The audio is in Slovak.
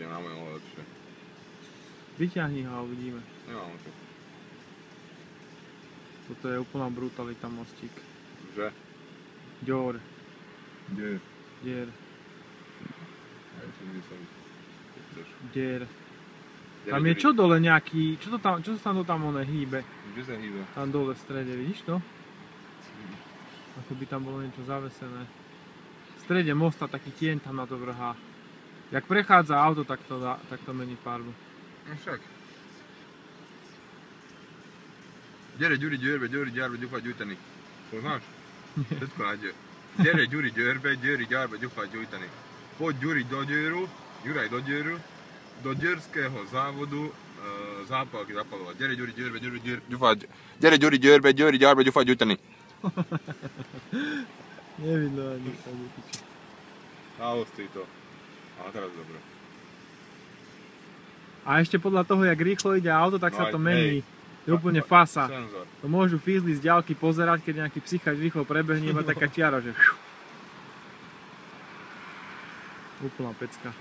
na mojom lepšie. Vyťahni ho a uvidíme. Nemám čo. Toto je úplná brutalita mostík. Že? Ďor. Dier. Dier. Aj som myslel. Dier. Tam je čo dole nejaký, čo sa tam ono hýbe? Kde sa hýbe? Tam dole v strede, vidíš to? Ako by tam bolo niečo zavesené. V strede mosta taký tieň tam na to vrhá. Jak prechádza auto, tak to mení farbu. No však. Dere, Ďuri, Ďörbe, Ďuri, Ďarbe, Ďufa, Ďujtany. Poznáš? Všetko nájde. Dere, Ďuri, Ďörbe, Ďuri, Ďarbe, Ďufa, Ďujtany. Poď Ďuri do Ďeru, Ďuraj do Ďeru, do Ďerského závodu zápalky zapalovať. Dere, Ďuri, Ďörbe, Ďuri, Ďufa, Dere, Ďuri, Ďörbe, Ďuri, Ďarbe, Ďufa, Ďujtany. Nevidno ani sa vypiče. Nahostí to. A teraz dobre. A ešte podľa toho, jak rýchlo ide auto, tak sa to mení. Je úplne fasa. Senzor. To môžu fízli z ďalky pozerať, keď nejaký psychač rýchlo prebehne, iba taká čiara, že úplná pecka.